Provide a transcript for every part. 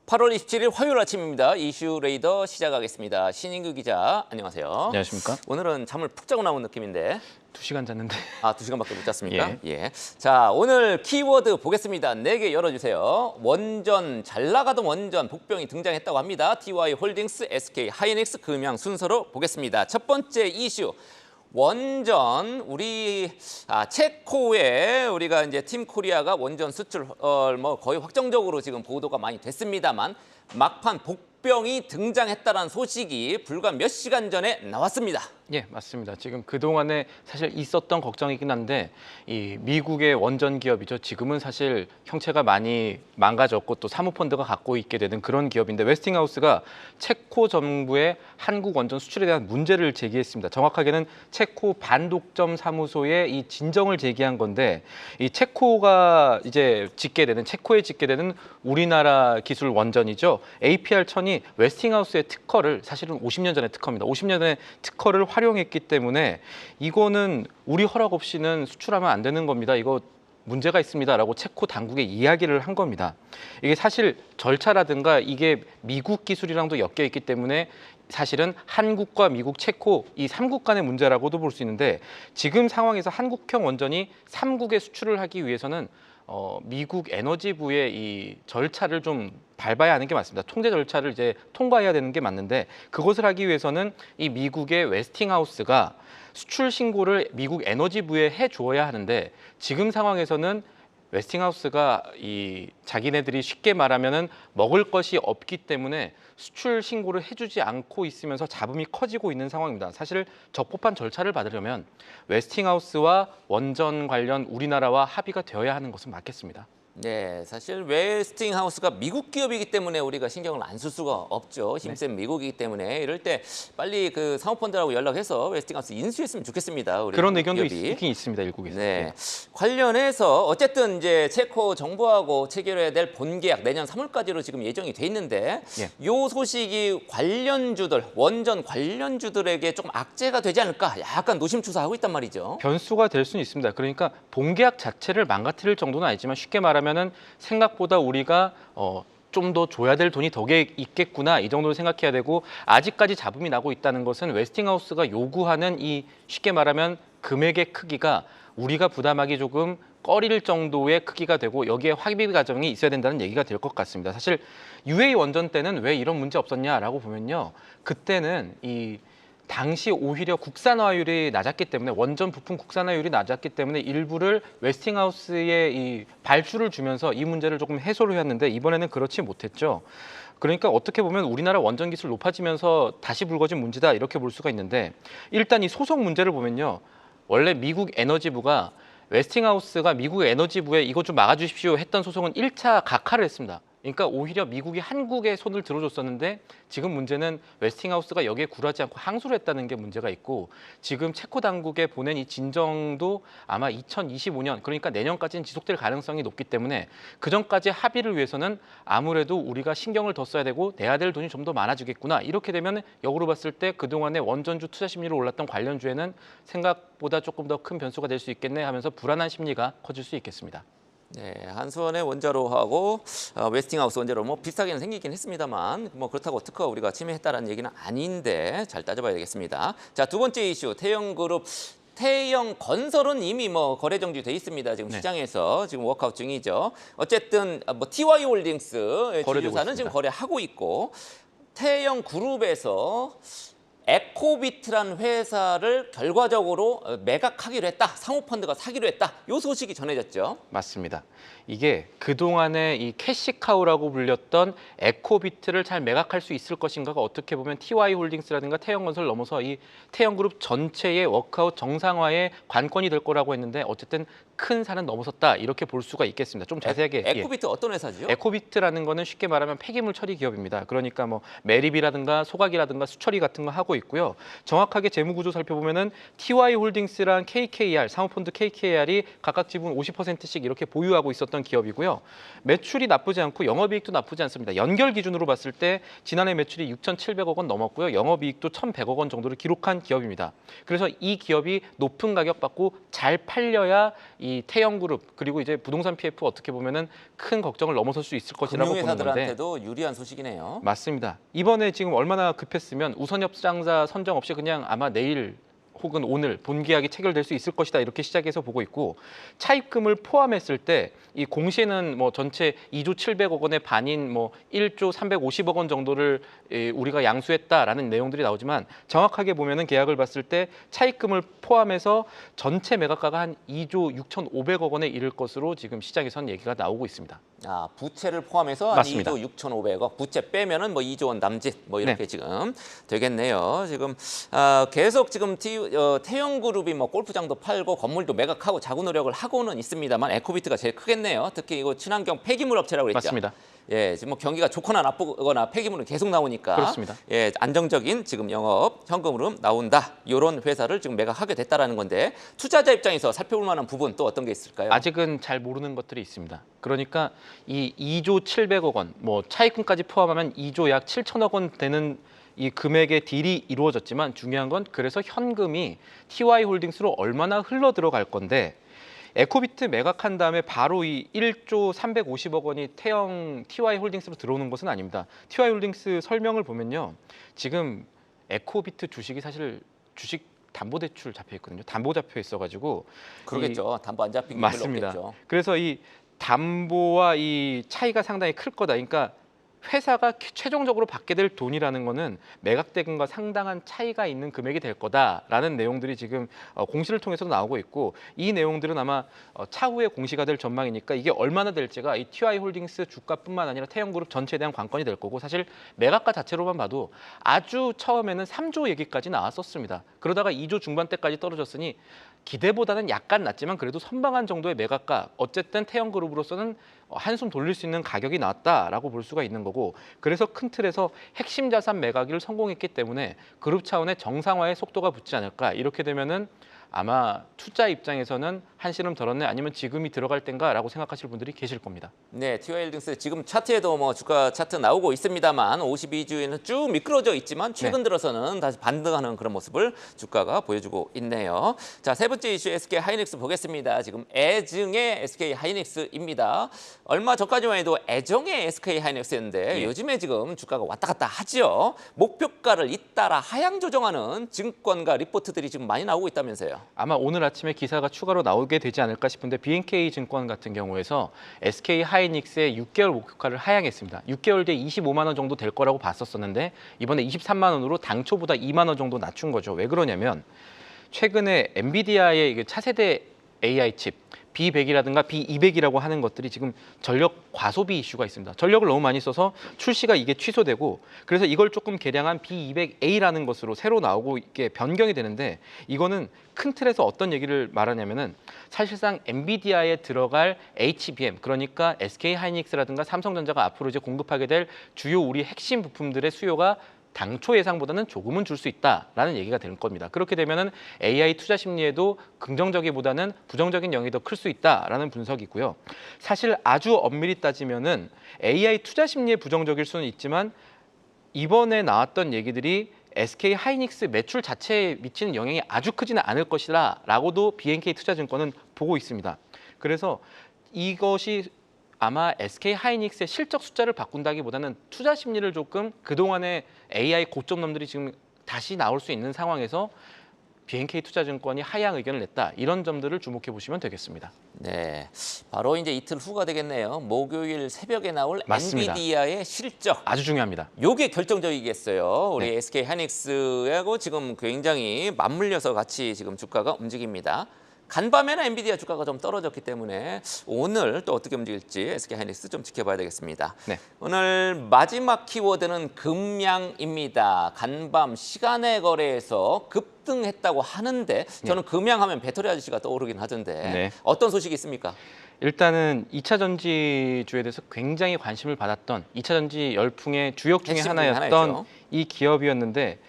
8월 27일 화요일 아침입니다. 이슈 레이더 시작하겠습니다. 신인규 기자, 안녕하세요. 안녕하십니까? 오늘은 잠을 푹 자고 나온 느낌인데. 2시간 잤는데. 아, 2시간밖에 못 잤습니까? 예. 예. 자, 오늘 키워드 보겠습니다. 4개 열어주세요. 원전, 잘 나가던 원전, 복병이 등장했다고 합니다. TY 홀딩스, SK 하이닉스, 금양 순서로 보겠습니다. 첫 번째 이슈. 원전 우리 체코에 우리가 이제 팀 코리아가 원전 수출 뭐 거의 확정적으로 지금 보도가 많이 됐습니다만 막판 복병이 등장했다는 소식이 불과 몇 시간 전에 나왔습니다. 예, 맞습니다. 지금 그동안에 사실 있었던 걱정이긴 한데 이 미국의 원전 기업이죠. 지금은 사실 형체가 많이 망가졌고 또 사모펀드가 갖고 있게 되는 그런 기업인데 웨스팅하우스가 체코 정부의 한국 원전 수출에 대한 문제를 제기했습니다. 정확하게는 체코 반독점 사무소에 이 진정을 제기한 건데 이 체코가 이제 체코에 짓게 되는 우리나라 기술 원전이죠. APR1000이 웨스팅하우스의 특허를 사실은 50년 전의 특허입니다. 50년 전의 특허를 활용했기 때문에 이거는 우리 허락 없이는 수출하면 안 되는 겁니다. 이거 문제가 있습니다라고 체코 당국에 이야기를 한 겁니다. 이게 사실 절차라든가 이게 미국 기술이랑도 엮여 있기 때문에 사실은 한국과 미국, 체코 이 3국 간의 문제라고도 볼 수 있는데 지금 상황에서 한국형 원전이 3국에 수출을 하기 위해서는 미국 에너지부의 이 절차를 좀 밟아야 하는 게 맞습니다. 통제 절차를 이제 통과해야 되는 게 맞는데 그것을 하기 위해서는 이 미국의 웨스팅하우스가 수출 신고를 미국 에너지부에 해주어야 하는데 지금 상황에서는 웨스팅하우스가 이 자기네들이 쉽게 말하면은 먹을 것이 없기 때문에 수출 신고를 해주지 않고 있으면서 잡음이 커지고 있는 상황입니다. 사실 적법한 절차를 받으려면 웨스팅하우스와 원전 관련 우리나라와 합의가 되어야 하는 것은 맞겠습니다. 네, 사실 웨스팅하우스가 미국 기업이기 때문에 우리가 신경을 안 쓸 수가 없죠. 힘센 미국이기 때문에 이럴 때 빨리 그 사모펀드라고 연락해서 웨스팅하우스 인수했으면 좋겠습니다. 우리 그런 의견도 기업이. 있긴 있습니다. 일국에서. 네, 관련해서 어쨌든 이제 체코 정부하고 체결해야 될 본계약 내년 3월까지로 지금 예정이 돼 있는데 요 소식이 관련주들, 원전 관련주들에게 조금 악재가 되지 않을까 약간 노심초사하고 있단 말이죠. 변수가 될 수는 있습니다. 그러니까 본계약 자체를 망가뜨릴 정도는 아니지만 쉽게 말하면은 생각보다 우리가 좀 더 줘야 될 돈이 더 있겠구나 이 정도로 생각해야 되고 아직까지 잡음이 나고 있다는 것은 웨스팅하우스가 요구하는 이 쉽게 말하면 금액의 크기가 우리가 부담하기 조금 꺼릴 정도의 크기가 되고 여기에 합의 과정이 있어야 된다는 얘기가 될 것 같습니다. 사실 UA 원전 때는 왜 이런 문제 없었냐라고 보면요. 그때는 당시 오히려 국산화율이 낮았기 때문에 원전 부품 국산화율이 낮았기 때문에 일부를 웨스팅하우스에 이 발주를 주면서 이 문제를 조금 해소를 했는데 이번에는 그렇지 못했죠. 그러니까 어떻게 보면 우리나라 원전 기술 높아지면서 다시 불거진 문제다 이렇게 볼 수가 있는데 일단 이 소송 문제를 보면요. 원래 미국 에너지부가 웨스팅하우스가 미국 에너지부에 이것 좀 막아주십시오 했던 소송은 1차 각하를 했습니다. 그러니까 오히려 미국이 한국에 손을 들어줬었는데 지금 문제는 웨스팅하우스가 여기에 굴하지 않고 항소를 했다는 게 문제가 있고 지금 체코 당국에 보낸 이 진정도 아마 2025년 그러니까 내년까지는 지속될 가능성이 높기 때문에 그전까지 합의를 위해서는 아무래도 우리가 신경을 더 써야 되고 내야 될 돈이 좀 더 많아지겠구나 이렇게 되면 역으로 봤을 때 그동안에 원전주 투자 심리로 올랐던 관련주에는 생각보다 조금 더 큰 변수가 될 수 있겠네 하면서 불안한 심리가 커질 수 있겠습니다. 네, 한수원의 원자로하고 웨스팅하우스 원자로 뭐 비슷하게는 생기긴 했습니다만 뭐 그렇다고 특허 우리가 침해했다라는 얘기는 아닌데 잘 따져봐야 되겠습니다. 자, 두 번째 이슈 태영그룹. 태영건설은 이미 뭐 거래 정지돼 있습니다. 지금 시장에서 지금 워크아웃 중이죠. 어쨌든 뭐 TY 홀딩스 지주사는 지금 거래하고 있고 태영그룹에서 에코비트라는 회사를 결과적으로 매각하기로 했다. 사모펀드가 사기로 했다. 이 소식이 전해졌죠. 맞습니다. 이게 그동안에 이 캐시카우라고 불렸던 에코비트를 잘 매각할 수 있을 것인가가 어떻게 보면 TY 홀딩스라든가 태영건설 넘어서 이 태영그룹 전체의 워크아웃 정상화의 관건이 될 거라고 했는데 어쨌든 큰 산은 넘어섰다 이렇게 볼 수가 있겠습니다. 좀 자세하게. 에코비트 어떤 회사죠? 에코비트라는 거는 쉽게 말하면 폐기물 처리 기업입니다. 그러니까 뭐 매립이라든가 소각이라든가 수처리 같은 거 하고 있고요. 정확하게 재무 구조 살펴보면은 TY홀딩스랑 KKR, 사모펀드 KKR이 각각 지분 50%씩 이렇게 보유하고 있었던 기업이고요. 매출이 나쁘지 않고 영업이익도 나쁘지 않습니다. 연결 기준으로 봤을 때 지난해 매출이 6,700억 원 넘었고요. 영업이익도 1,100억 원 정도를 기록한 기업입니다. 그래서 이 기업이 높은 가격 받고 잘 팔려야 이 태영그룹 그리고 이제 부동산 PF 어떻게 보면은 큰 걱정을 넘어설 수 있을 것이라고 보는 건데. 금융회사들한테도 유리한 소식이네요. 맞습니다. 이번에 지금 얼마나 급했으면 우선협상자 선정 없이 그냥 아마 내일 혹은 오늘 본계약이 체결될 수 있을 것이다 이렇게 시작해서 보고 있고 차입금을 포함했을 때 이 공시에는 뭐 전체 2조 700억 원의 반인 뭐 1조 350억 원 정도를 우리가 양수했다라는 내용들이 나오지만 정확하게 보면은 계약을 봤을 때 차입금을 포함해서 전체 매각가가 한 2조 6,500억 원에 이를 것으로 지금 시장에선 얘기가 나오고 있습니다. 아, 부채를 포함해서 한 맞습니다. 2조 6,500억, 부채 빼면은 뭐 2조 원 남짓 뭐 이렇게 네. 지금 되겠네요. 지금 계속 지금 태영그룹이 뭐 골프장도 팔고 건물도 매각하고 자구 노력을 하고는 있습니다만 에코비트가 제일 크겠네요. 특히 이거 친환경 폐기물 업체라고 그랬죠. 맞습니다. 예, 지금 뭐 경기가 좋거나 나쁘거나 폐기물은 계속 나오니까 그렇습니다. 예, 안정적인 지금 영업 현금으로 나온다. 이런 회사를 지금 매각하게 됐다라는 건데 투자자 입장에서 살펴볼 만한 부분 또 어떤 게 있을까요? 아직은 잘 모르는 것들이 있습니다. 그러니까 이 2조 700억 원, 뭐 차입금까지 포함하면 2조 약 7천억 원 되는 이 금액의 딜이 이루어졌지만 중요한 건 그래서 현금이 TY홀딩스로 얼마나 흘러 들어갈 건데 에코비트 매각한 다음에 바로 이 1조 350억 원이 태영 TY홀딩스로 들어오는 것은 아닙니다. TY홀딩스 설명을 보면요. 지금 에코비트 주식이 사실 주식 담보대출 잡혀 있거든요. 담보 잡혀 있어가지고 그러겠죠. 담보 안 잡힌 게 별로 맞습니다. 없겠죠. 그래서 이 담보와 이 차이가 상당히 클 거다. 그러니까 회사가 최종적으로 받게 될 돈이라는 거는 매각 대금과 상당한 차이가 있는 금액이 될 거다라는 내용들이 지금 공시를 통해서도 나오고 있고 이 내용들은 아마 차후에 공시가 될 전망이니까 이게 얼마나 될지가 이 TY홀딩스 주가뿐만 아니라 태영그룹 전체에 대한 관건이 될 거고 사실 매각가 자체로만 봐도 아주 처음에는 3조 얘기까지 나왔었습니다. 그러다가 2조 중반대까지 떨어졌으니 기대보다는 약간 낮지만 그래도 선방한 정도의 매각가 어쨌든 태영그룹으로서는 한숨 돌릴 수 있는 가격이 나왔다라고 볼 수가 있는 거고 그래서 큰 틀에서 핵심 자산 매각을 성공했기 때문에 그룹 차원의 정상화의 속도가 붙지 않을까 이렇게 되면은 아마 투자 입장에서는 한시름 덜었네 아니면 지금이 들어갈 땐가라고 생각하실 분들이 계실 겁니다. 네, TY홀딩스 지금 차트에도 뭐 주가 차트 나오고 있습니다만 52주에는 쭉 미끄러져 있지만 최근 들어서는 다시 반등하는 그런 모습을 주가가 보여주고 있네요. 자, 세 번째 이슈 SK 하이닉스 보겠습니다. 지금 애증의 SK 하이닉스입니다. 얼마 전까지만 해도 애정의 SK 하이닉스였는데 요즘에 지금 주가가 왔다 갔다 하죠. 목표가를 잇따라 하향 조정하는 증권가 리포트들이 지금 많이 나오고 있다면서요. 아마 오늘 아침에 기사가 추가로 나오게 되지 않을까 싶은데 BNK 증권 같은 경우에서 SK 하이닉스의 6개월 목표가를 하향했습니다. 6개월 뒤에 25만 원 정도 될 거라고 봤었는데 이번에 23만 원으로 당초보다 2만 원 정도 낮춘 거죠. 왜 그러냐면 최근에 엔비디아의 차세대 AI 칩 B100이라든가 B200이라고 하는 것들이 지금 전력 과소비 이슈가 있습니다. 전력을 너무 많이 써서 출시가 이게 취소되고 그래서 이걸 조금 개량한 B200A라는 것으로 새로 나오고 이게 변경이 되는데 이거는 큰 틀에서 어떤 얘기를 말하냐면은 사실상 엔비디아에 들어갈 HBM 그러니까 SK 하이닉스라든가 삼성전자가 앞으로 이제 공급하게 될 주요 우리 핵심 부품들의 수요가 당초 예상보다는 조금은 줄 수 있다라는 얘기가 될 겁니다. 그렇게 되면은 AI 투자 심리에도 긍정적이보다는 부정적인 영향이 더 클 수 있다라는 분석이고요. 사실 아주 엄밀히 따지면은 AI 투자 심리에 부정적일 수는 있지만 이번에 나왔던 얘기들이 SK 하이닉스 매출 자체에 미치는 영향이 아주 크지는 않을 것이다라고도 BNK 투자증권은 보고 있습니다. 그래서 이것이 아마 SK 하이닉스의 실적 숫자를 바꾼다기보다는 투자 심리를 조금 그동안의 AI 고점놈들이 지금 다시 나올 수 있는 상황에서 BNK 투자증권이 하향 의견을 냈다. 이런 점들을 주목해 보시면 되겠습니다. 네, 바로 이제 이틀 후가 되겠네요. 목요일 새벽에 나올 맞습니다. 엔비디아의 실적. 아주 중요합니다. 요게 결정적이겠어요. 우리 네. SK 하이닉스하고 지금 굉장히 맞물려서 같이 지금 주가가 움직입니다. 간밤에는 엔비디아 주가가 좀 떨어졌기 때문에 오늘 또 어떻게 움직일지 SK 하이닉스 좀 지켜봐야 되겠습니다. 네. 오늘 마지막 키워드는 금양입니다. 간밤 시간의 거래에서 급등했다고 하는데 저는 금양하면 배터리 아저씨가 떠오르긴 하던데 네. 어떤 소식이 있습니까? 일단은 2차 전지주에 대해서 굉장히 관심을 받았던 2차 전지 열풍의 주역 중에 핵심 중에 하나였던 하나였죠. 이 기업이었는데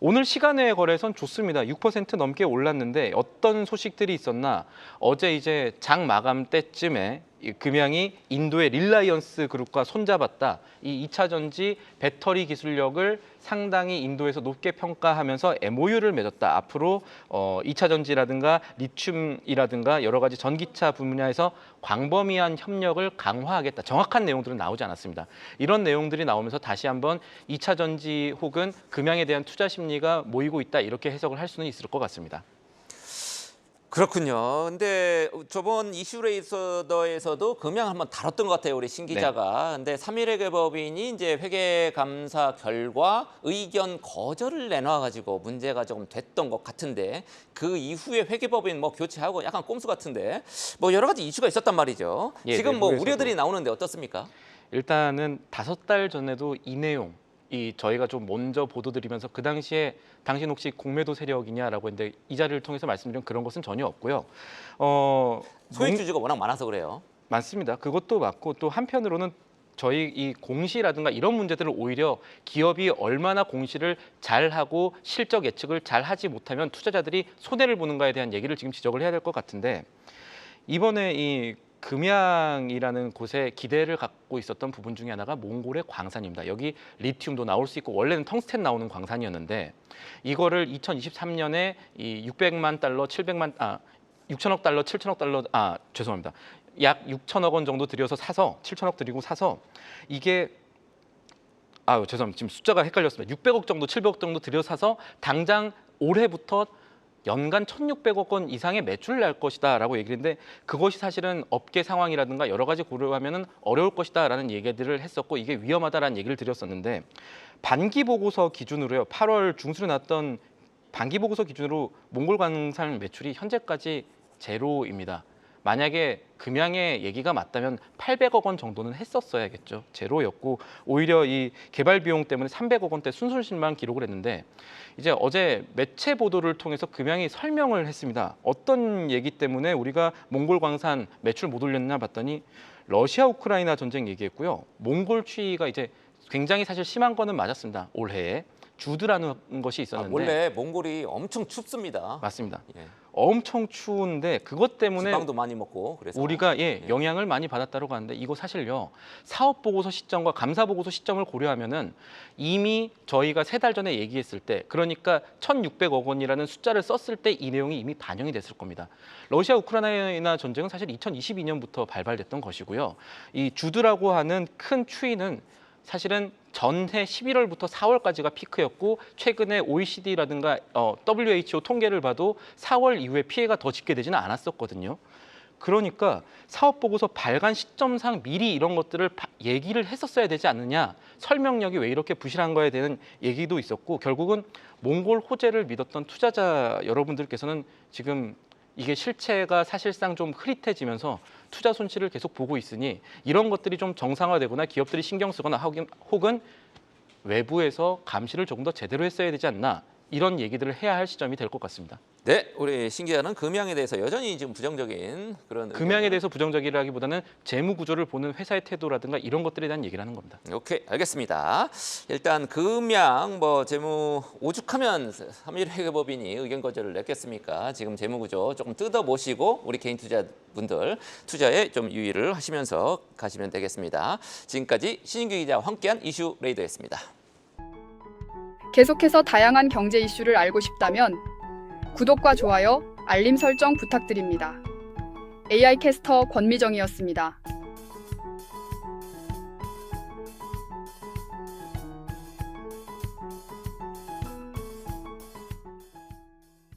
오늘 시간외 거래선 좋습니다. 6% 넘게 올랐는데 어떤 소식들이 있었나? 어제 이제 장 마감 때쯤에 이 금양이 인도의 릴라이언스 그룹과 손잡았다. 이 2차 전지 배터리 기술력을 상당히 인도에서 높게 평가하면서 MOU를 맺었다. 앞으로 2차 전지라든가 리튬이라든가 여러 가지 전기차 분야에서 광범위한 협력을 강화하겠다. 정확한 내용들은 나오지 않았습니다. 이런 내용들이 나오면서 다시 한번 2차 전지 혹은 금양에 대한 투자 심리가 모이고 있다. 이렇게 해석을 할 수는 있을 것 같습니다. 그렇군요. 근데 저번 이슈레이서더에서도 금양 한번 다뤘던 것 같아요, 우리 신 기자가. 근데 3일의 개법인이 이제 회계 감사 결과 의견 거절을 내놔가지고 문제가 조금 됐던 것 같은데 그 이후에 회계법인 뭐 교체하고 약간 꼼수 같은데 뭐 여러 가지 이슈가 있었단 말이죠. 예, 지금 뭐 내부에서도. 우려들이 나오는데 어떻습니까? 일단은 5달 전에도 이 내용 저희가 좀 먼저 보도드리면서 그 당시에 당신 혹시 공매도 세력이냐라고 했는데 이 자리를 통해서 말씀드린 그런 것은 전혀 없고요. 소액 주주가 워낙 많아서 그래요. 맞습니다. 그것도 맞고 또 한편으로는 저희 이 공시라든가 이런 문제들을 오히려 기업이 얼마나 공시를 잘하고 실적 예측을 잘하지 못하면 투자자들이 손해를 보는가에 대한 얘기를 지금 지적을 해야 될 것 같은데 이번에 이 금양이라는 곳에 기대를 갖고 있었던 부분 중에 하나가 몽골의 광산입니다. 여기 리튬도 나올 수 있고 원래는 텅스텐 나오는 광산이었는데 이거를 2023년에 이 600만 달러, 6천억 달러, 7천억 달러 죄송합니다. 약 6천억 원 정도 들여서 사서 7천억 들이고 사서 이게 죄송합니다. 지금 숫자가 헷갈렸습니다. 600억 정도, 700억 정도 들여 사서 당장 올해부터 연간 1,600억 원 이상의 매출을 낼 것이다라고 얘기를 했는데 그것이 사실은 업계 상황이라든가 여러 가지 고려하면은 어려울 것이다라는 얘기들을 했었고 이게 위험하다라는 얘기를 드렸었는데 반기 보고서 기준으로요. 8월 중순에 났던 반기 보고서 기준으로 몽골 광산 매출이 현재까지 제로입니다. 만약에 금양의 얘기가 맞다면 800억 원 정도는 했었어야겠죠. 제로였고 오히려 이 개발 비용 때문에 300억 원대 순손실만 기록을 했는데 이제 어제 매체 보도를 통해서 금양이 설명을 했습니다. 어떤 얘기 때문에 우리가 몽골 광산 매출 못 올렸나 봤더니 러시아 우크라이나 전쟁 얘기했고요. 몽골 추위가 이제 굉장히 사실 심한 거는 맞았습니다. 올해에 주드라는 것이 있었는데 원래 몽골이 엄청 춥습니다. 맞습니다. 예. 엄청 추운데 그것 때문에 지방도 많이 먹고 그래서 우리가 영향을 많이 받았다고 하는데 이거 사실요 사업 보고서 시점과 감사 보고서 시점을 고려하면은 이미 저희가 3달 전에 얘기했을 때 그러니까 1,600억 원이라는 숫자를 썼을 때 이 내용이 이미 반영이 됐을 겁니다. 러시아 우크라이나 전쟁은 사실 2022년부터 발발됐던 것이고요. 이 주드라고 하는 큰 추위는 사실은 전해 11월부터 4월까지가 피크였고 최근에 OECD라든가 WHO 통계를 봐도 4월 이후에 피해가 더 집계되지는 않았었거든요. 그러니까 사업 보고서 발간 시점상 미리 이런 것들을 얘기를 했었어야 되지 않느냐. 설명력이 왜 이렇게 부실한 거에 대한 얘기도 있었고 결국은 몽골 호재를 믿었던 투자자 여러분들께서는 지금 이게 실체가 사실상 좀 흐릿해지면서 투자 손실을 계속 보고 있으니 이런 것들이 좀 정상화되거나 기업들이 신경 쓰거나 혹은 외부에서 감시를 조금 더 제대로 했어야 되지 않나 이런 얘기들을 해야 할 시점이 될 것 같습니다. 네, 우리 신 기자는 금양에 대해서 여전히 지금 부정적인 그런 금양에 대해서 부정적이라기보다는 재무 구조를 보는 회사의 태도라든가 이런 것들에 대한 얘기를 하는 겁니다. 오케이, 알겠습니다. 일단 금양 뭐 재무 오죽하면 3일 회계법인이 의견 거절을 냈겠습니까? 지금 재무 구조 조금 뜯어보시고 우리 개인 투자분들 투자에 좀 유의를 하시면서 가시면 되겠습니다. 지금까지 신인규 기자와 함께한 이슈 레이더였습니다. 계속해서 다양한 경제 이슈를 알고 싶다면 구독과 좋아요, 알림 설정 부탁드립니다. AI 캐스터 권미정이었습니다.